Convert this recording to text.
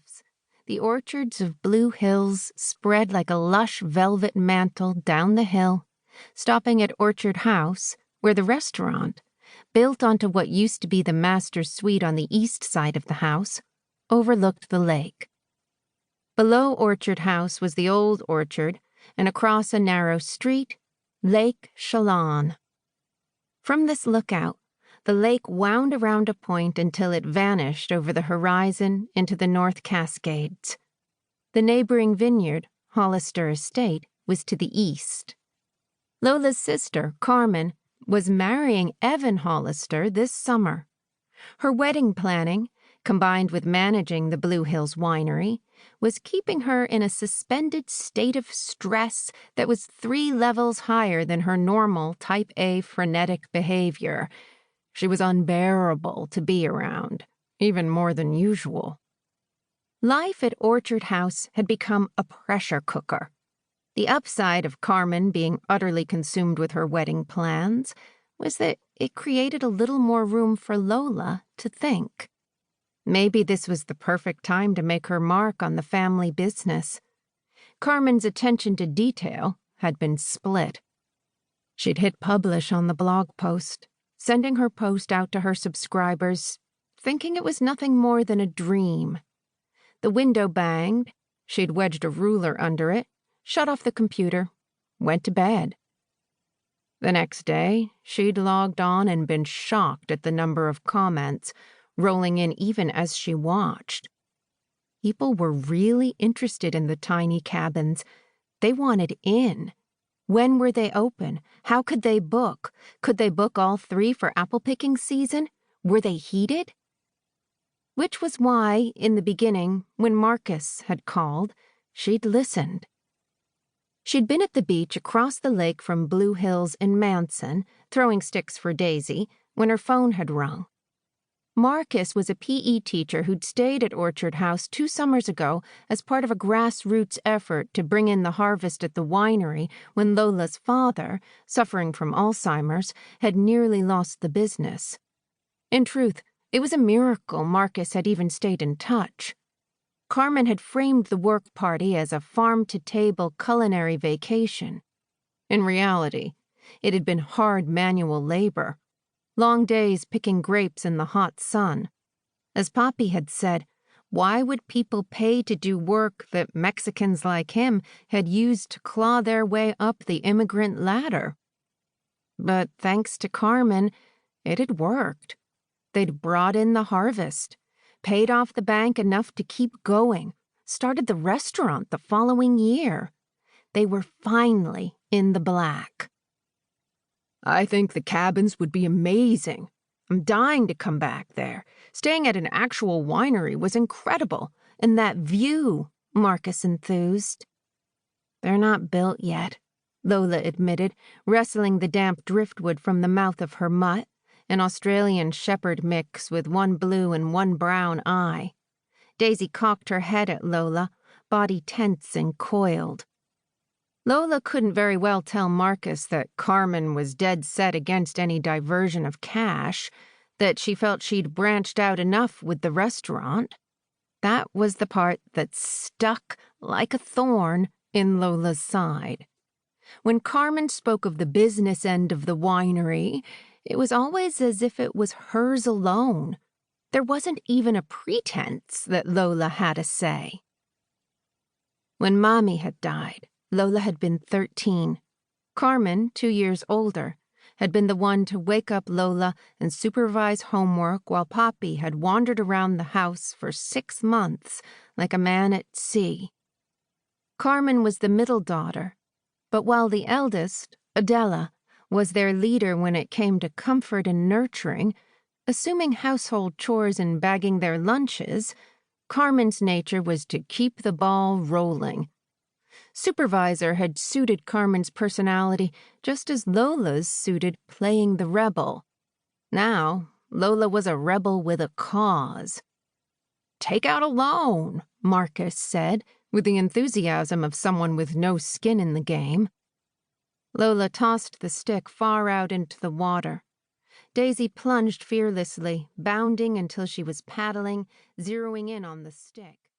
cliffs, the orchards of Blue Hills spread like a lush velvet mantle down the hill, stopping at Orchard House, where the restaurant, built onto what used to be the master's suite on the east side of the house, overlooked the lake. Below Orchard House was the old orchard, and across a narrow street, Lake Chelan. From this lookout, the lake wound around a point until it vanished over the horizon into the North Cascades. The neighboring vineyard, Hollister Estate, was to the east. Lola's sister, Carmen, was marrying Evan Hollister this summer. Her wedding planning, combined with managing the Blue Hills winery, was keeping her in a suspended state of stress that was 3 levels higher than her normal type A frenetic behavior. She was unbearable to be around, even more than usual. Life at Orchard House had become a pressure cooker. The upside of Carmen being utterly consumed with her wedding plans was that it created a little more room for Lola to think. Maybe this was the perfect time to make her mark on the family business. Carmen's attention to detail had been split. She'd hit publish on the blog post, sending her post out to her subscribers, thinking it was nothing more than a dream. The window banged, she'd wedged a ruler under it, shut off the computer, went to bed. The next day, she'd logged on and been shocked at the number of comments, rolling in even as she watched. People were really interested in the tiny cabins. They wanted in. When were they open? How could they book? Could they book all 3 for apple-picking season? Were they heated? Which was why, in the beginning, when Marcus had called, she'd listened. She'd been at the beach across the lake from Blue Hills in Manson, throwing sticks for Daisy, when her phone had rung. Marcus was a PE teacher who'd stayed at Orchard House 2 summers ago as part of a grassroots effort to bring in the harvest at the winery when Lola's father, suffering from Alzheimer's, had nearly lost the business. In truth, it was a miracle Marcus had even stayed in touch. Carmen had framed the work party as a farm-to-table culinary vacation. In reality, it had been hard manual labor. Long days picking grapes in the hot sun. As Poppy had said, why would people pay to do work that Mexicans like him had used to claw their way up the immigrant ladder? But thanks to Carmen, it had worked. They'd brought in the harvest, paid off the bank enough to keep going, started the restaurant the following year. They were finally in the black. I think the cabins would be amazing. I'm dying to come back there. Staying at an actual winery was incredible. And that view, Marcus enthused. They're not built yet, Lola admitted, wrestling the damp driftwood from the mouth of her mutt, an Australian shepherd mix with 1 blue and 1 brown eye. Daisy cocked her head at Lola, body tense and coiled. Lola couldn't very well tell Marcus that Carmen was dead set against any diversion of cash, that she felt she'd branched out enough with the restaurant. That was the part that stuck like a thorn in Lola's side. When Carmen spoke of the business end of the winery, it was always as if it was hers alone. There wasn't even a pretense that Lola had a say. When Mommy had died, Lola had been 13. Carmen, 2 years older, had been the one to wake up Lola and supervise homework while Poppy had wandered around the house for 6 months like a man at sea. Carmen was the middle daughter, but while the eldest, Adela, was their leader when it came to comfort and nurturing, assuming household chores and bagging their lunches, Carmen's nature was to keep the ball rolling. Supervisor had suited Carmen's personality just as Lola's suited playing the rebel. Now, Lola was a rebel with a cause. Take out a loan, Marcus said, with the enthusiasm of someone with no skin in the game. Lola tossed the stick far out into the water. Daisy plunged fearlessly, bounding until she was paddling, zeroing in on the stick.